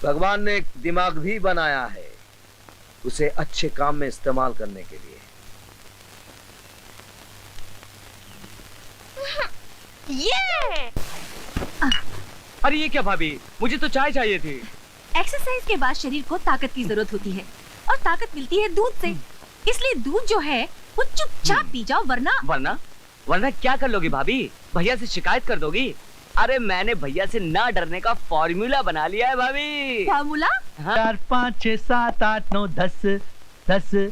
भगवान ने एक दिमाग भी बनाया है उसे अच्छे काम में इस्तेमाल करने के लिए। ये अरे ये क्या भाभी, मुझे तो चाय चाहिए थी। एक्सरसाइज के बाद शरीर को ताकत की जरूरत होती है और ताकत मिलती है दूध से। इसलिए दूध जो है वो चुपचाप पी जाओ, वरना क्या कर लोगी भाभी? भैया से शिकायत कर दोगी? अरे मैंने भैया से ना डरने का फॉर्मूला बना लिया है भाभी। फॉर्मूला? 4 5 6 7 8 9 10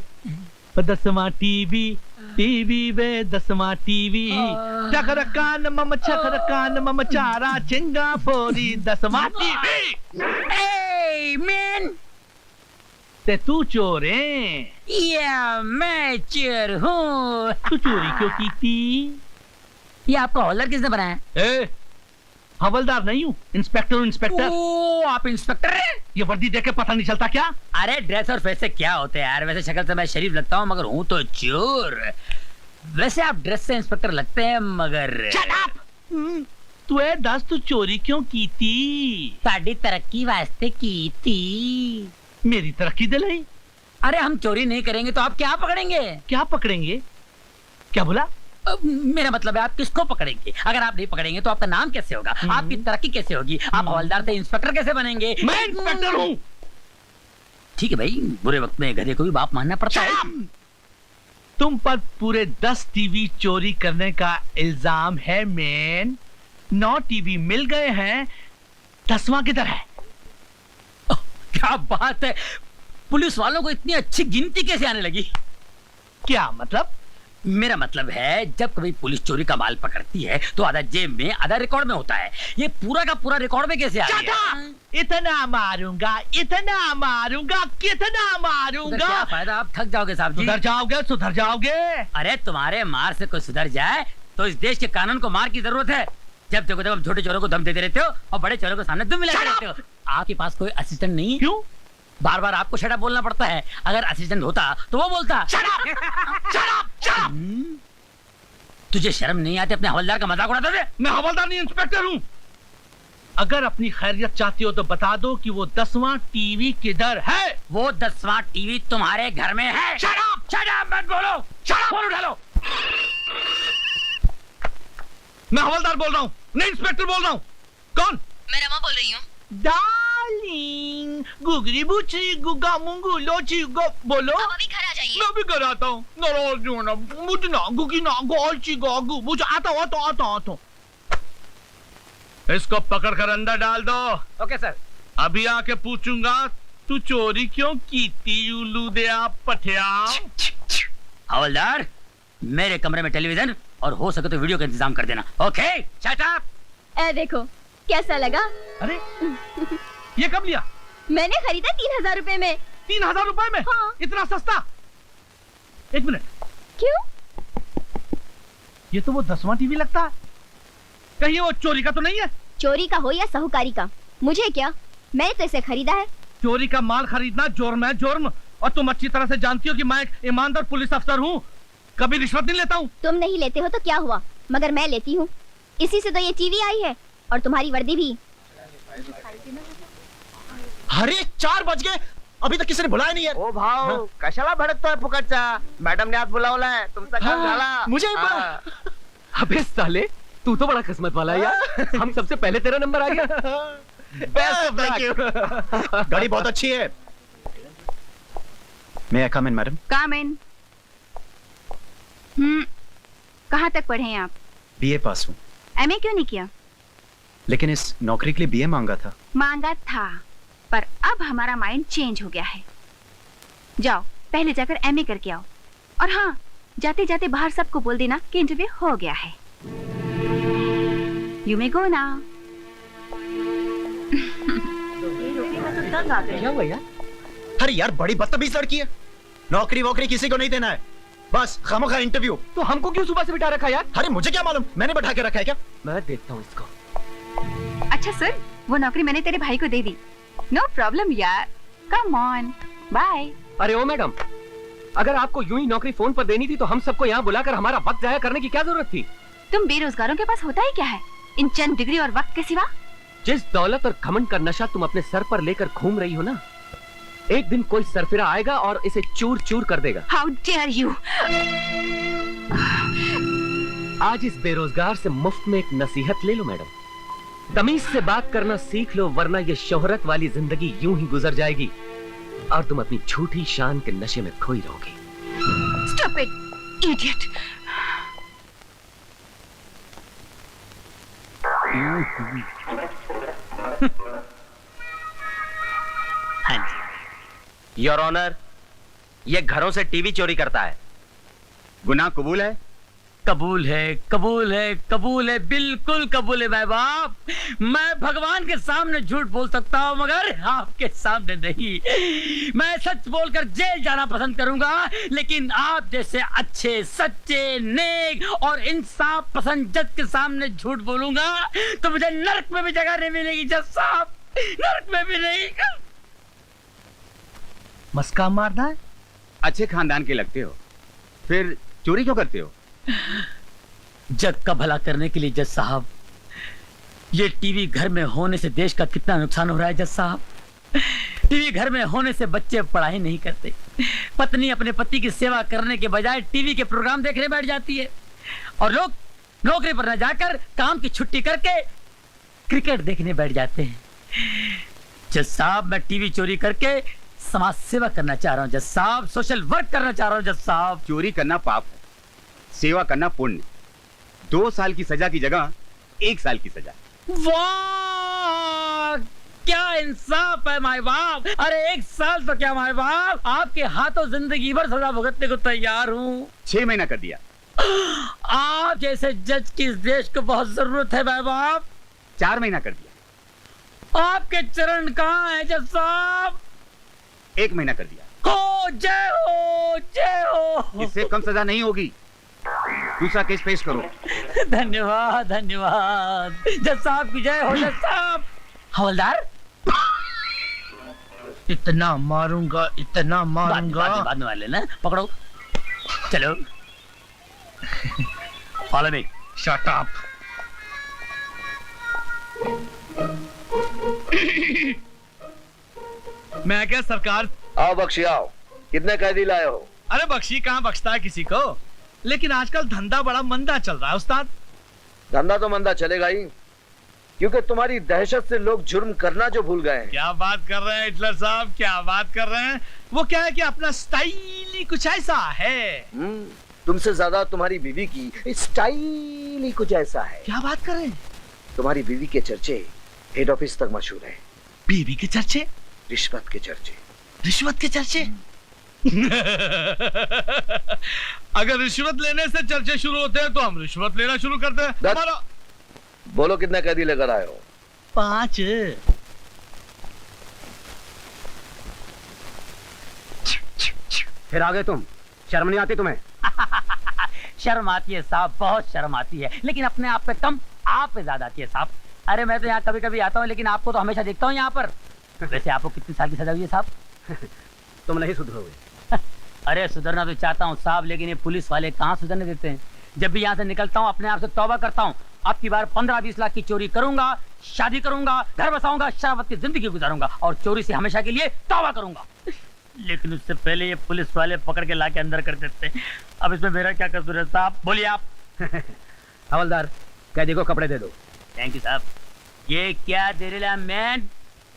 10वां टीवी वे 10वां टीवी चखरकान मम चारा चिंगा फोरी 10वां टीवी। Hey, man! ते तू चोर है? या मैं चोर हूँ। तू चोरी क्यों की थी? ये आपका हॉलर किसने बनाया? ए, हवलदार नहीं हूँ, इंस्पेक्टर। ओ, आप इंस्पेक्टर हैं? ये वर्दी देख के पता नहीं चलता क्या? अरे ड्रेस और फेस से क्या होते हैं यार? वैसे शक्ल से मैं शरीफ लगता हूँ मगर हूँ तो चोर। वैसे आप ड्रेस से इंस्पेक्टर लगते हैं मगर Shut up! तू है दस, तू चोरी क्यों की थी? साड़ी तरक्की वास्ते की थी। मेरी तरक्की दिलाई। अरे हम चोरी नहीं करेंगे तो आप क्या पकड़ेंगे? क्या पकड़ेंगे? क्या बोला? मेरा मतलब है आप किसको पकड़ेंगे? अगर आप नहीं पकड़ेंगे तो आपका नाम कैसे होगा? आपकी तरक्की कैसे होगी? आप हवलदार से इंस्पेक्टर कैसे बनेंगे? मैं इंस्पेक्टर हूँ। ठीक है भाई, बुरे वक्त में गधे को भी बाप मानना पड़ता है। तुम पर पूरे 10 टीवी चोरी करने का इल्जाम है मैन। 9 टीवी मिल गए हैं, 10वां किधर है? क्या बात है, पुलिस वालों को इतनी अच्छी गिनती कैसे आने लगी? क्या मतलब? मेरा मतलब है जब कभी पुलिस चोरी का माल पकड़ती है तो आधा जेब में आधा रिकॉर्ड में होता है। ये पूरा का पूरा रिकॉर्ड में कैसे आ गया? इतना मारूंगा, कितना मारूंगा। क्या फायदा, आप थक जाओगे साहब जी। सुधर जाओगे। अरे तुम्हारे मार से कोई सुधर जाए तो इस देश के कानून को मार की जरूरत है। जब देखो जब हम छोटे चोरों को धम देते रहते हो और बड़े चोरों को सामने दुम मिलाते रहते हो। आपके पास कोई असिस्टेंट नहीं है? क्यों? बार बार आपको शट अप बोलना पड़ता है। अगर असिस्टेंट होता तो वो बोलता शट अप। तुझे शर्म नहीं आती अपने हवलदार का मजाक उड़ाते थे? मैं हवलदार नहीं, इंस्पेक्टर हूँ। अगर अपनी खैरियत चाहती हो तो बता दो कि वो 10वां टीवी किधर है? वो 10वां टीवी तुम्हारे घर में है। शट अप मत बोलो। फोन उठा लो। मैं हवलदार बोल रहा हूँ, नहीं इंस्पेक्टर बोल रहा हूँ। कौन? मैं रमा बोल रही हूँ। डार्लिंग, गुगरी बुचरी गुगा मुंगू लोची गो बोलो। अब अभी घर आ जाइए। मैं भी घर आता हूँ। नाराज हो ना, मुझे ना गुगी ना गोची गोगू मुझे आता हूँ। इसको पकड़ कर अंदर डाल दो। Okay sir. अभी आके पूछूंगा तू चोरी क्यों की थी, उल्लू दे आप पठिया। हवलदार, मेरे कमरे में टेलीविजन और हो सके तो वीडियो का इंतजाम कर देना। Okay, shut up. ए देखो कैसा लगा? अरे ये कब लिया? मैंने खरीदा 3000 रुपए में। 3000 रुपए में? हाँ। इतना सस्ता? एक मिनट, क्यों? ये तो वो 10वां टीवी लगता है। कहीं वो चोरी का तो नहीं है? चोरी का हो या साहूकारी का, मुझे क्या, मैंने तो इसे खरीदा है। चोरी का माल खरीदना जुर्म है, जुर्म। और तुम अच्छी तरह से जानती हो कि मैं एक ईमानदार पुलिस अफसर हूँ, कभी रिश्वत नहीं लेता हूँ। तुम नहीं लेते हो तो क्या हुआ, मगर मैं लेती हूँ। इसी से तो ये टीवी आई है और तुम्हारी वर्दी भी। अरे 4 बज गए, अभी तक किसी ने बुलाया नहीं यार। ओ भाव, कशाला भडकतोय फुकटचा? मॅडम ने आज बुलावलाय, तुमचा काम झाला। मुझे अबे साले, तू तो बड़ा किस्मत वाला है यार। हम सबसे पहले तेरा नंबर आ गया। Thank you. गाड़ी बहुत अच्छी है। मैं कम इन मैडम? कम इन। कहाँ तक पढ़े हैं आप? बीए पास हूँ। एमए क्यों नहीं किया? लेकिन इस नौकरी के लिए बीए मांगा था। मांगा था, पर अब हमारा माइंड चेंज हो गया है। जाओ पहले जाकर एमए करके आओ, और हाँ, जाते जाते बाहर सबको बोल देना कि इंटरव्यू हो गया है। You may go now. क्या हुआ यार? अरे यार, बड़ी बदतमीज लड़की है। नौकरी वोकरी किसी को नहीं देना है, बस खामखा इंटरव्यू। तो हमको क्यों सुबह से बिठा रखा यार? अरे मुझे क्या मालूम, मैंने बैठा के रखा है क्या? मैं देखता हूँ इसको। अच्छा सर, वो नौकरी मैंने तेरे भाई को दे दी। नो प्रॉब्लम यार, कम ऑन, बाय। अरे ओ मैडम, अगर आपको यूं ही नौकरी फोन पर देनी थी तो हम सबको यहाँ बुलाकर हमारा वक्त जाया करने की क्या जरूरत थी? तुम बेरोजगारों के पास होता ही क्या है इन चंद डिग्री और वक्त के सिवा? जिस दौलत और घमंड का नशा तुम अपने सर पर लेकर घूम रही हो ना, एक दिन कोई सरफिरा आएगा और इसे चूर चूर कर देगा। How dare you! आज इस बेरोजगार से मुफ्त में एक नसीहत ले लो मैडम। तमीज से बात करना सीख लो, वरना ये शोहरत वाली जिंदगी यूं ही गुजर जाएगी और तुम अपनी झूठी शान के नशे में खोई रहोगी। Stop it, idiot! हाँ जी। योर ऑनर, ये घरों से टीवी चोरी करता है। गुनाह कबूल है? कबूल है, कबूल है, कबूल है, बिल्कुल कबूल है भाई बाप। मैं भगवान के सामने झूठ बोल सकता हूँ मगर आपके सामने नहीं। मैं सच बोलकर जेल जाना पसंद करूंगा, लेकिन आप जैसे अच्छे, सच्चे, नेक और इंसाफ पसंद जज के सामने झूठ बोलूंगा तो मुझे नरक में भी जगह नहीं मिलेगी जज साहब, नरक में भी नहीं। मस्का मारना है? अच्छे खानदान के लगते हो, फिर चोरी क्यों करते हो? जग का भला करने के लिए जज साहब। ये टीवी घर में होने से देश का कितना नुकसान हो रहा है जज साहब। टीवी घर में होने से बच्चे पढ़ाई नहीं करते, पत्नी अपने पति की सेवा करने के बजाय टीवी के प्रोग्राम देखने बैठ जाती है, और लोग नौकरी पर न जाकर काम की छुट्टी करके क्रिकेट देखने बैठ जाते हैं। जज साहब, मैं टीवी चोरी करके समाज सेवा करना चाह रहा हूँ जज साहब, सोशल वर्क करना चाह रहा हूँ जज साहब। चोरी करना पाप है, सेवा करना पुण्य। 2 साल की सजा की जगह 1 साल की सजा। वाह, क्या इंसाफ है माय बाप। अरे 1 साल तो क्या माय बाप, आपके हाथों जिंदगी भर सजा भुगतने को तैयार हूँ। 6 महीना कर दिया। आप जैसे जज की इस देश को बहुत जरूरत है माय बाप। 4 महीना कर दिया। आपके चरण कहाँ है जज साहब? 1 महीना कर दिया। हो जय हो, जय हो। इससे कम सजा नहीं होगी। दूसरा केस पेश करो। धन्यवाद, धन्यवाद जज साहब की जय हो। जज साहब। हवलदार, इतना मारूंगा, इतना मारूंगा। बाद में मार लेना। पकड़ो, चलो। Follow me. Shut up. मैं क्या सरकार? आओ बख्शी आओ। कितने कैदी लाए हो? अरे बख्शी कहाँ बख्शता है किसी को, लेकिन आजकल धंधा बड़ा मंदा चल रहा है उस्ताद। धंधा तो मंदा चलेगा ही, क्योंकि तुम्हारी दहशत से लोग जुर्म करना जो भूल गए हैं। क्या बात कर रहे हैं हिटलर साहब, क्या बात कर रहे हैं? वो क्या है कि अपना स्टाइल ही कुछ ऐसा है। तुमसे ज्यादा तुम्हारी बीवी की स्टाइल ही कुछ ऐसा है। क्या बात कर रहे हैं? तुम्हारी बीवी के चर्चे हेड ऑफिस तक मशहूर है। बीवी के चर्चे? रिश्वत के चर्चे। रिश्वत के चर्चे? अगर रिश्वत लेने से चर्चे शुरू होते हैं तो हम रिश्वत लेना शुरू करते हैं। हमारा... बोलो कितने कैदी लेकर आए हो? 5। फिर आ गए तुम, शर्म नहीं आती तुम्हें? शर्म आती है साहब, बहुत शर्म आती है, लेकिन अपने आप पे कम, आप पे ज्यादा आती है साहब। अरे मैं तो यहाँ कभी कभी आता हूँ, लेकिन आपको तो हमेशा देखता हूँ यहाँ पर। वैसे आपको कितनी साल की सजा हुई है साहब? तुम नहीं सुधरोगे। अरे सुधरना तो चाहता हूँ साहब, लेकिन ये पुलिस वाले कहाँ सुधरने देते हैं। जब भी यहाँ से निकलता हूँ अपने आप से तौबा करता हूँ, अब की बार 15-20 लाख की चोरी करूंगा, शादी करूंगा, घर बसाऊंगा, शराबत की जिंदगी गुजारूंगा और चोरी से हमेशा के लिए तौबा करूंगा। लेकिन उससे पहले ये पुलिस वाले पकड़ के लाके अंदर कर देते हैं। अब इसमें मेरा क्या कसूर है साहब, बोलिए आप। हवलदार, कैदी को कपड़े दे दो। थैंक यू साहब। ये क्या दे रहे मैन,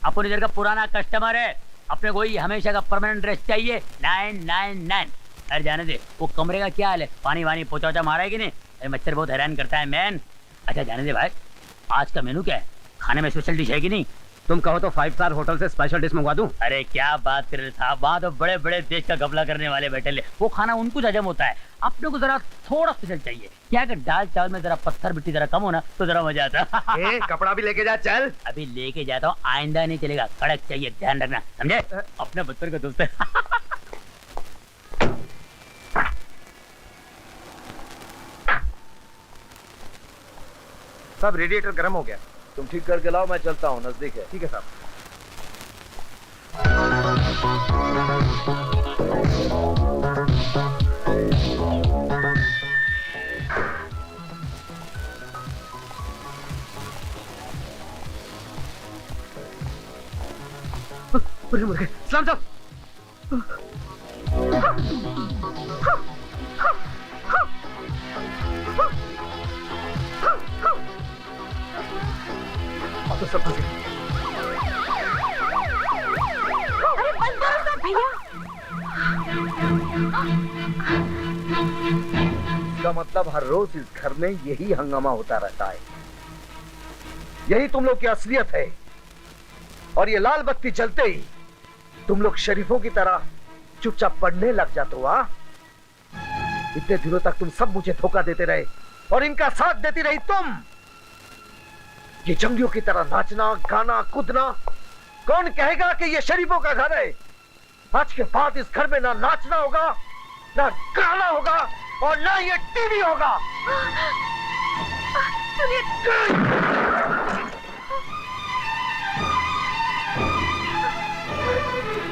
अपन इधर का पुराना कस्टमर है, अपने को ही हमेशा का परमानेंट ड्रेस चाहिए। 999। अरे जाने दे, वो कमरे का क्या हाल है, पानी वानी पोचा मारा है कि नहीं? अरे मच्छर बहुत हैरान करता है मैन। अच्छा जाने दे भाई, आज का मेनू क्या है, खाने में स्पेशल डिश है कि नहीं? तुम कहो तो 5 स्टार होटल से स्पेशल डिश मंगवा दूं। अरे क्या बात कर रहे साहब, वहाँ तो बड़े बड़े देश का गबला करने वाले बैठे ले, वो खाना उनको हजम होता है, अपने को जरा थोड़ा स्पेशल चाहिए। क्या अगर दाल चावल में जरा पत्थर मिट्टी जरा कम हो ना तो जरा मजा आता है। कपड़ा भी लेके जा, चल। अभी लेके जाता हूँ, आइंदा नहीं चलेगा, कड़क चाहिए, ध्यान रखना, समझे? अपने बच्चों का दोस्त है। सब रेडिएटर गर्म हो गया, तुम ठीक करके लाओ, मैं चलता हूँ, नजदीक है। ठीक है साहब। पूरे मुर्गे सलाम साहब। तो सब फंस गए। अरे बंद करो ना भैया। इसका मतलब हर रोज इस घर में यही हंगामा होता रहता है। यही तुम लोग की असलियत है। और ये लाल बत्ती जलते ही तुम लोग शरीफों की तरह चुपचाप पढ़ने लग जाते हो। इतने दिनों तक तुम सब मुझे धोखा देते रहे और इनका साथ देती रही तुम। ये जंगियों की तरह नाचना, गाना, कूदना, कौन कहेगा कि ये शरीफों का घर है? आज के बाद इस घर में ना नाचना होगा, ना गाना होगा और ना ये टीवी होगा।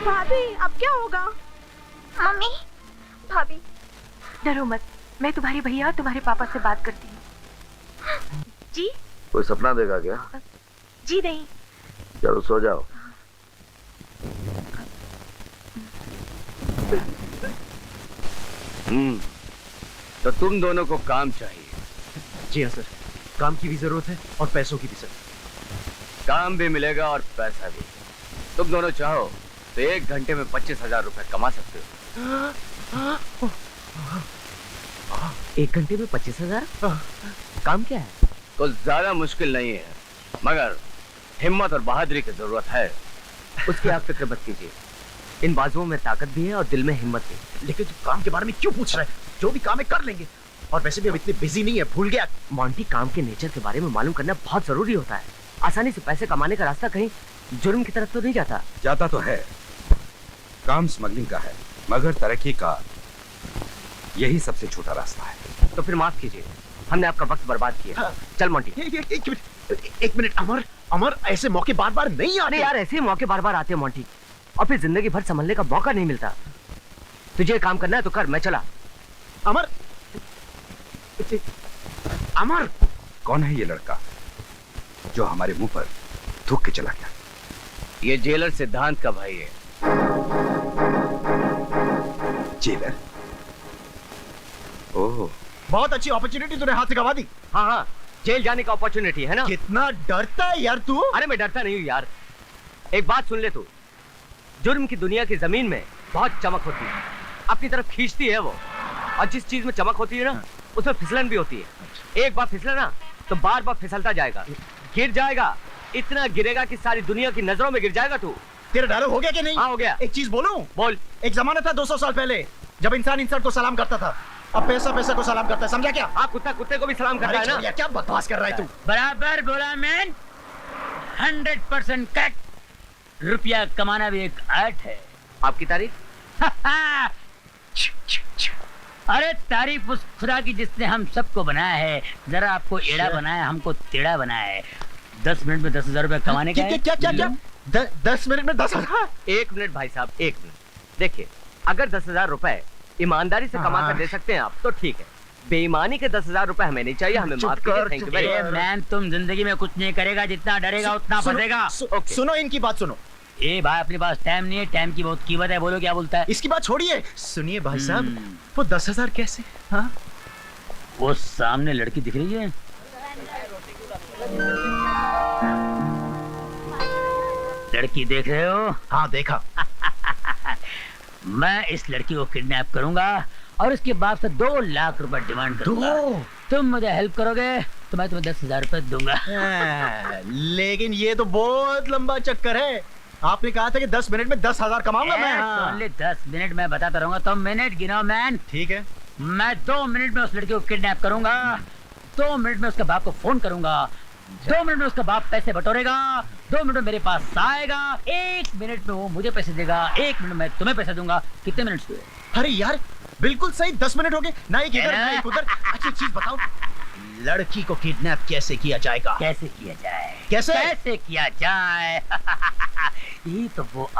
भाभी अब क्या होगा? मम्मी, भाभी डरो मत, मैं तुम्हारे भैया और तुम्हारे पापा से बात करती हूँ। जी कोई सपना देगा क्या? जी नहीं। चलो सो जाओ। तो तुम दोनों को काम चाहिए? जी हाँ सर, काम की भी जरूरत है और पैसों की भी सर। काम भी मिलेगा और पैसा भी। तुम दोनों चाहो तो 1 घंटे में 25,000 रुपए कमा सकते हो। 1 घंटे में 25,000? काम क्या है? कुछ ज्यादा मुश्किल नहीं है, मगर हिम्मत और बहादुरी की जरूरत है। उसकी आप फिक्र मत कीजिए। इन बाजुओं में ताकत भी है और दिल में हिम्मत भी। लेकिन तू काम के बारे में क्यों पूछ रहा है? जो भी काम है कर लेंगे। और वैसे भी हम इतने बिजी नहीं है, भूल गया। मॉन्टी, काम के नेचर के बारे में मालूम करना बहुत जरूरी होता है। आसानी से पैसे कमाने का रास्ता कहीं जुर्म की तरफ तो नहीं जाता। जाता तो है, काम स्मगलिंग का है, मगर तरक्की का यही सबसे छोटा रास्ता है। तो फिर माफ कीजिए, हमने आपका वक्त बर्बाद किया। चल मॉन्टी। एक मिनट अमर, अमर ऐसे मौके बार बार नहीं आते। यार ऐसे मौके बार बार आते हैं मॉन्टी, और फिर जिंदगी भर संभलने का मौका नहीं मिलता। तुझे काम करना है तो कर, मैं चला। अमर, अमर, कौन है ये लड़का जो हमारे मुंह पर थूक के चला गया? ये जेलर सिद्धांत का भाई है। जेलर? ओह, बहुत अच्छी अपॉर्चुनिटी तूने हाथ से गवा दी। हाँ हाँ, जेल जाने का अपॉर्चुनिटी है ना। कितना डरता है यार तू। अरे मैं डरता नहीं हूँ यार, एक बात सुन ले तू। जुर्म की दुनिया की जमीन में बहुत चमक होती है, अपनी तरफ खींचती है वो। और जिस चीज में चमक होती है ना, उसमें फिसलन भी होती है। एक बार फिसला ना तो बार बार फिसलता जाएगा, गिर जाएगा, इतना गिरेगा कि सारी दुनिया की नजरों में गिर जाएगा तू। तेरा डायलॉग हो गया कि नहीं? हाँ हो गया। एक चीज बोलूं? बोल। एक जमाना था 200 साल पहले जब इंसान इंसान को सलाम करता था, अब पैसा पैसा को सलाम करता है, समझा क्या? हाँ, कुत्ता कुत्ते को भी सलाम करता है ना। क्या बकवास कर रहा है तू? बराबर बोला मैन, 100% करेक्ट। रुपया कमाना भी एक आर्ट है। आपकी तारीफ? अरे तारीफ उस खुदा की जिसने हम सबको बनाया है। जरा आपको एड़ा बनाया, हमको टेढ़ा बनाया है। 10 मिनट में 10,000 रुपए कमाने का है। क्या क्या क्या? 10 मिनट में 10,000? 1 मिनट भाई साहब, 1 मिनट। देखिए, अगर 10,000 रुपए ईमानदारी से कमा कर दे सकते हैं आप तो ठीक है। बेईमानी के 10,000 रुपए हमें नहीं चाहिए। हमें माफ कीजिए। Thank you very much. Man, तुम जिंदगी में कुछ नहीं करेगा, जितना डरेगा उतना फंसेगा। सुनो इनकी बात सुनो। ए भाई, अपने पास टाइम नहीं है, टाइम की बहुत कीमत है। बोलो क्या बोलता है? इसकी बात छोड़िए, सुनिए भाई साहब, वो 10,000 कैसे? हाँ, वो सामने लड़की दिख रही है, लड़की देख रहे हो? हाँ देखा। मैं इस लड़की को किडनैप करूंगा और उसके बाप से 2 लाख रुपए डिमांड करूंगा। तुम मुझे हेल्प करोगे तो मैं तुम्हें 10,000 रुपए दूंगा। लेकिन ये तो बहुत लंबा चक्कर है। आपने कहा था कि 10 मिनट में 10,000 कमाऊंगा मैं। ओनली 10 मिनट में बताता रहूंगा, तुम मिनट गिनो मैन। ठीक है। मैं 2 मिनट में उस लड़की को किडनैप करूंगा, 2 मिनट में उसके बाप को फोन करूंगा, 2 मिनट में उसका बाप पैसे बटोरेगा, 2 मिनट में मेरे पास आएगा, 1 मिनट में वो मुझे पैसे देगा, 1 मिनट में तुम्हें पैसे दूंगा। कितने मिनट हुए? अरे यार बिल्कुल सही, 10 मिनट हो गए ना। एक इधर ना एक उधर। अच्छा चीज बताओ, लड़की को किडनैप कैसे किया जाएगा? कैसे किया जाए? कैसे किया जाए? यही तो वो